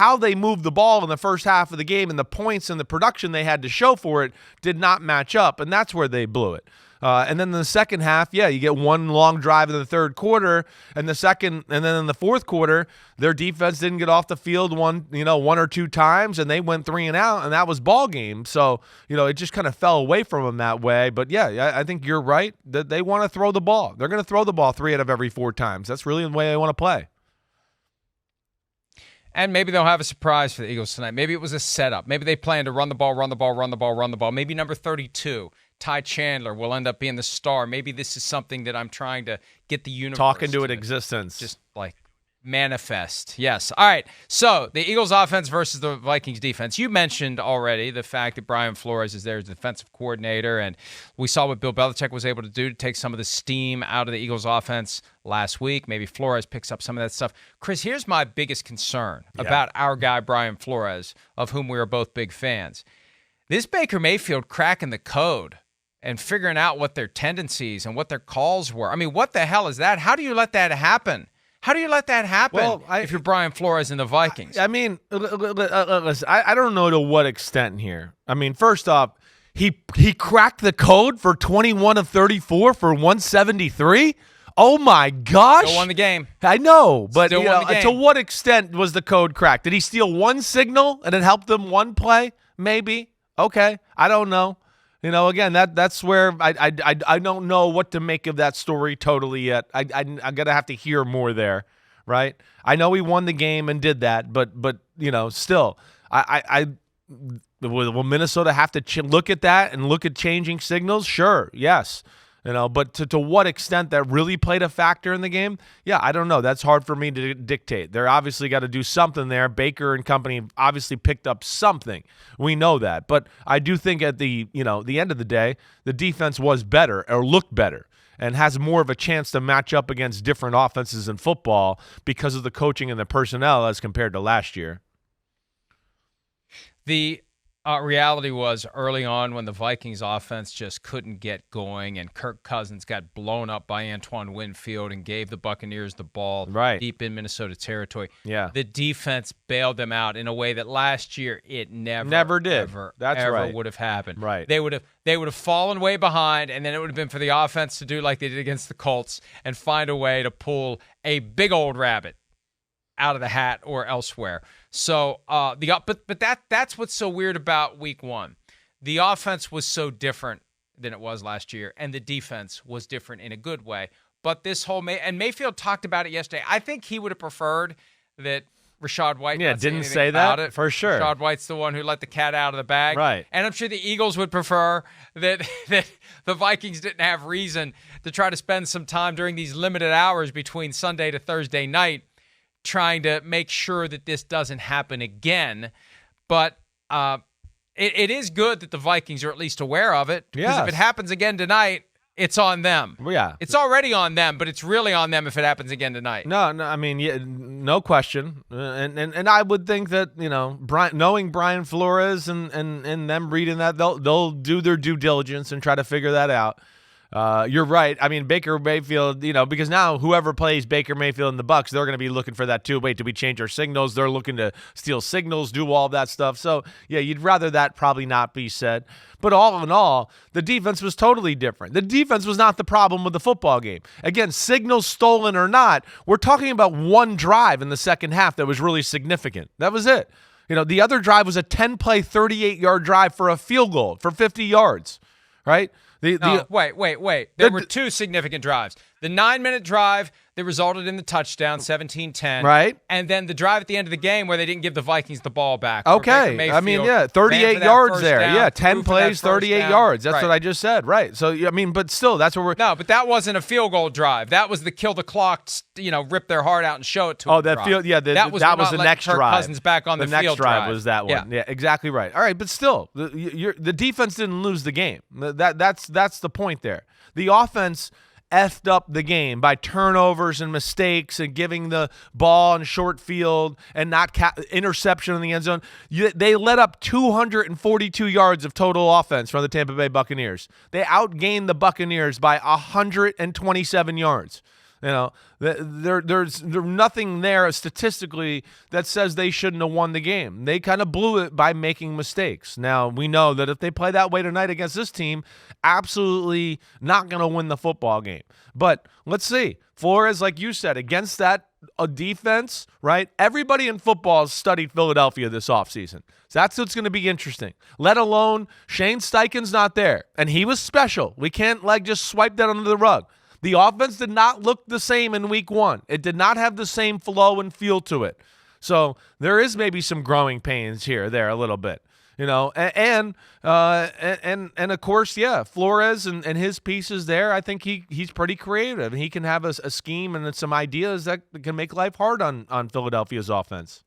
how they moved the ball in the first half of the game and the points and the production they had to show for it did not match up, and that's where they blew it. And then in the second half, you get one long drive in the third quarter, and then in the fourth quarter, their defense didn't get off the field one or two times, and they went 3 and out, and that was ball game. So, it just kind of fell away from them that way. But I think you're right that they want to throw the ball. They're going to throw the ball 3 out of every 4 times. That's really the way they want to play. And maybe they'll have a surprise for the Eagles tonight. Maybe it was a setup. Maybe they plan to run the ball. Maybe number 32. Ty Chandler will end up being the star. Maybe this is something that I'm trying to get the universe talk into existence. Just like manifest. Yes. All right. So the Eagles offense versus the Vikings defense. You mentioned already the fact that Brian Flores is there as defensive coordinator, and we saw what Bill Belichick was able to do to take some of the steam out of the Eagles offense last week. Maybe Flores picks up some of that stuff. Chris, here's my biggest concern about our guy Brian Flores, of whom we are both big fans. This Baker Mayfield cracking the code and figuring out what their tendencies and what their calls were. I mean, what the hell is that? How do you let that happen? Well, if you're Brian Flores and the Vikings? I mean, listen, I don't know to what extent here. I mean, first off, he cracked the code for 21 of 34 for 173. Oh, my gosh. Still won the game. I know, but to what extent was the code cracked? Did he steal one signal and it helped them one play? Maybe. Okay. I don't know. Again, that's where I don't know what to make of that story totally yet. I'm gonna have to hear more there, right? I know he won the game and did that, but still, will Minnesota have to look at that and look at changing signals? Sure, yes. But to what extent that really played a factor in the game? Yeah, I don't know. That's hard for me to dictate. They're obviously got to do something there. Baker and company obviously picked up something. We know that. But I do think at the end of the day, the defense was better or looked better and has more of a chance to match up against different offenses in football because of the coaching and the personnel as compared to last year. The reality was early on when the Vikings offense just couldn't get going and Kirk Cousins got blown up by Antoine Winfield and gave the Buccaneers the ball deep in Minnesota territory. Yeah. The defense bailed them out in a way that last year it never did. Ever would have happened. Right. They would have fallen way behind, and then it would have been for the offense to do like they did against the Colts and find a way to pull a big old rabbit out of the hat or elsewhere. So that's what's so weird about week one. The offense was so different than it was last year, and the defense was different in a good way. But this whole and Mayfield talked about it yesterday. I think he would have preferred that Rachaad White didn't say that for sure. Rachaad White's the one who let the cat out of the bag. Right. And I'm sure the Eagles would prefer that the Vikings didn't have reason to try to spend some time during these limited hours between Sunday to Thursday night trying to make sure that this doesn't happen again. But it is good that the Vikings are at least aware of it. Because if it happens again tonight, it's on them. Yeah. It's already on them, but it's really on them if it happens again tonight. No, I mean, no question. And I would think that, knowing Brian Flores and them reading that, they'll do their due diligence and try to figure that out. You're right. I mean, Baker Mayfield, because now whoever plays Baker Mayfield in the Bucs, they're going to be looking for that too. Wait, did we change our signals? They're looking to steal signals, do all that stuff. So, yeah, you'd rather that probably not be said. But all in all, the defense was totally different. The defense was not the problem with the football game. Again, signals stolen or not, we're talking about one drive in the second half that was really significant. That was it. The other drive was a 10-play, 38-yard drive for a field goal for 50 yards, right? Wait. There were two significant drives. The 9-minute drive that resulted in the touchdown, 17-10. Right. And then the drive at the end of the game where they didn't give the Vikings the ball back. Okay. I mean, 38 yards there. Down, 10 plays, 38 yards. That's what I just said. Right. So, I mean, but still, that's where we're... No, but that wasn't a field goal drive. That was the kill the clock, rip their heart out and show it to them. Oh, that field, that was the next Kirk drive. Cousins back on the field. The next drive was that one. Yeah, exactly right. All right, but still, the defense didn't lose the game. That's the point there. The offense effed up the game by turnovers and mistakes and giving the ball in short field and not interception in the end zone. They let up 242 yards of total offense from the Tampa Bay Buccaneers. They outgained the Buccaneers by 127 yards. There's nothing there statistically that says they shouldn't have won the game. They kind of blew it by making mistakes. Now, we know that if they play that way tonight against this team, absolutely not going to win the football game. But let's see. Flores, like you said, against that defense, right? Everybody in football has studied Philadelphia this offseason. So that's what's going to be interesting. Let alone Shane Steichen's not there. And he was special. We can't just swipe that under the rug. The offense did not look the same in week 1. It did not have the same flow and feel to it. So there is maybe some growing pains here, there a little bit. And of course, yeah, Flores and his pieces there, I think he's pretty creative. He can have a scheme and some ideas that can make life hard on Philadelphia's offense.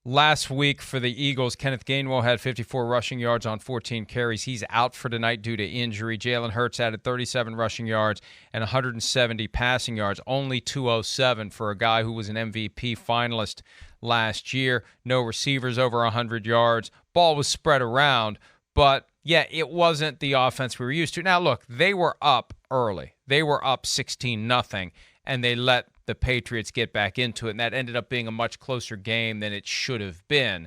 Last week for the Eagles, Kenneth Gainwell had 54 rushing yards on 14 carries. He's out for tonight due to injury. Jalen Hurts added 37 rushing yards and 170 passing yards, only 207 for a guy who was an MVP finalist last year. No receivers over 100 yards. Ball was spread around, but yeah, it wasn't the offense we were used to. Now, look, they were up early. They were up 16-0, and they let the Patriots get back into it, and that ended up being a much closer game than it should have been.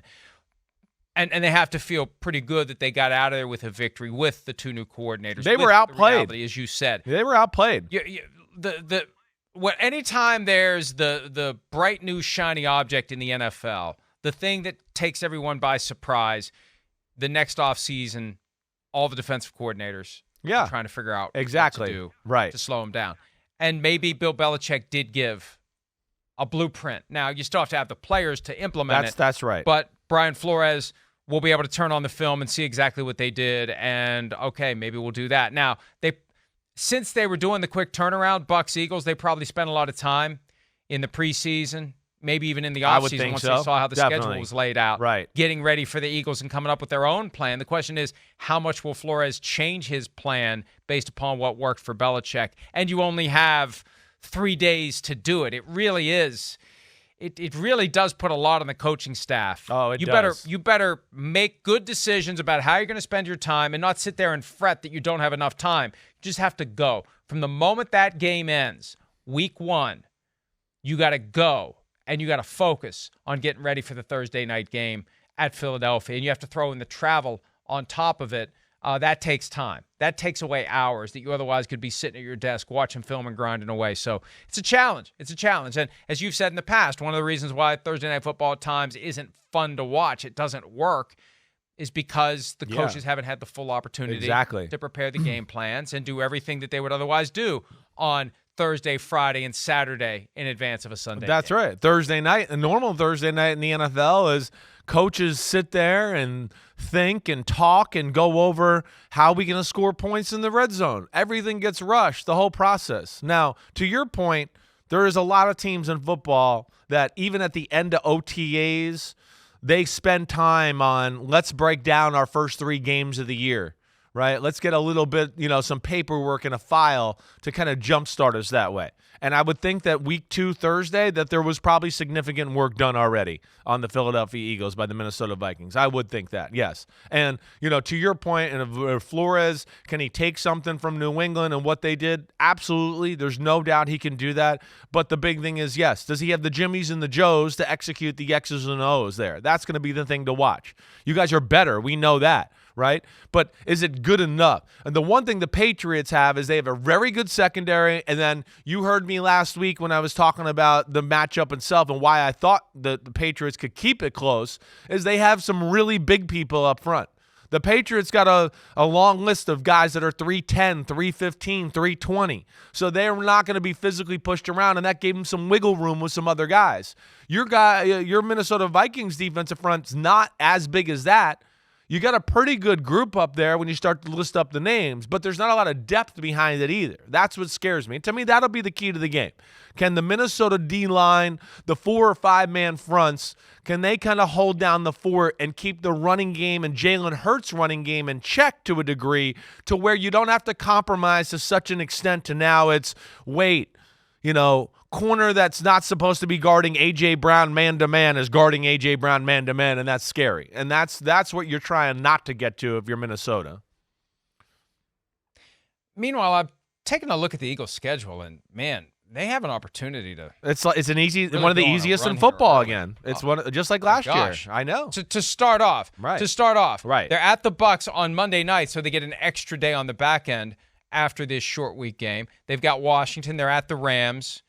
And they have to feel pretty good that they got out of there with a victory with the two new coordinators. They were outplayed, reality, as you said. They were outplayed. Anytime there's the bright new shiny object in the NFL, the thing that takes everyone by surprise, the next offseason, all the defensive coordinators are trying to figure out exactly what to do right to slow them down. And maybe Bill Belichick did give a blueprint. Now, you still have to have the players to implement it. That's right. But Brian Flores will be able to turn on the film and see exactly what they did. And, okay, maybe we'll do that. Now, since they were doing the quick turnaround, Bucs-Eagles, they probably spent a lot of time in the preseason, maybe even in the offseason once they saw how the schedule was laid out, getting ready for the Eagles and coming up with their own plan. The question is, how much will Flores change his plan based upon what worked for Belichick? And you only have 3 days to do it. It really is. It really does put a lot on the coaching staff. Oh, it does. You better make good decisions about how you're going to spend your time and not sit there and fret that you don't have enough time. You just have to go. From the moment that game ends, week 1, you got to go. And you got to focus on getting ready for the Thursday night game at Philadelphia. And you have to throw in the travel on top of it. That takes time. That takes away hours that you otherwise could be sitting at your desk watching film and grinding away. So it's a challenge. It's a challenge. And as you've said in the past, one of the reasons why Thursday Night Football at times isn't fun to watch, it doesn't work, is because the coaches haven't had the full opportunity to prepare the game plans and do everything that they would otherwise do on Thursday, Friday, and Saturday in advance of a Sunday That's game. right. Thursday night, a normal Thursday night in the NFL is coaches sit there and think and talk and go over how we going to score points in the red zone. Everything gets rushed, the whole process. Now, to your point, there is a lot of teams in football that even at the end of OTAs, they spend time on let's break down our first 3 games of the year. Right? Let's get a little bit, some paperwork in a file to kind of jumpstart us that way. And I would think that week 2 Thursday that there was probably significant work done already on the Philadelphia Eagles by the Minnesota Vikings. I would think that, yes. And, to your point, and Flores, can he take something from New England and what they did? Absolutely. There's no doubt he can do that. But the big thing is, yes, does he have the Jimmies and the Joes to execute the X's and O's there? That's going to be the thing to watch. You guys are better. We know that. Right? But is it good enough? And the one thing the Patriots have is they have a very good secondary. And then you heard me last week when I was talking about the matchup itself and why I thought that the Patriots could keep it close is they have some really big people up front. The Patriots got a long list of guys that are 310, 315, 320. So they're not going to be physically pushed around, and that gave them some wiggle room with some other guys. Your Minnesota Vikings defensive front's not as big as that. You got a pretty good group up there when you start to list up the names, but there's not a lot of depth behind it either. That's what scares me. To me, that'll be the key to the game. Can the Minnesota D-line, the 4 or 5-man fronts, can they kind of hold down the fort and keep the running game and Jalen Hurts' running game in check to a degree to where you don't have to compromise to such an extent to now it's, corner that's not supposed to be guarding A.J. Brown man-to-man is guarding A.J. Brown man-to-man, and that's scary. And that's what you're trying not to get to if you're Minnesota. Meanwhile, taking a look at the Eagles' schedule, and man, they have an opportunity to. It's one of the go on a easiest run in here football early. again. It's just like last year. gosh. I know. To start off, Right. they're at the Bucs on Monday night, so they get an extra day on the back end after this short week game. They've got Washington. They're at the Rams.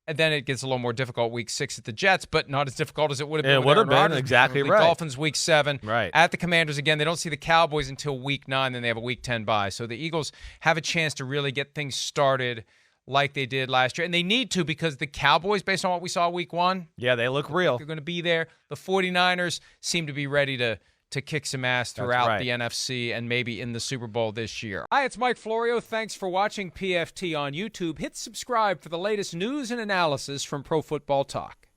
And then it gets a little more difficult week 6 at the Jets, but not as difficult as it would have been. It would have been, Rodgers, exactly presumably. right. Dolphins week 7. Right. At the Commanders again. They don't see the Cowboys until week 9, then they have a week 10 bye. So the Eagles have a chance to really get things started like they did last year. And they need to, because the Cowboys, based on what we saw week 1, Yeah, they look real. they're going to be there. The 49ers seem to be ready to kick some ass throughout right. the NFC and maybe in the Super Bowl this year. Hi, it's Mike Florio. Thanks for watching PFT on YouTube. Hit subscribe for the latest news and analysis from Pro Football Talk.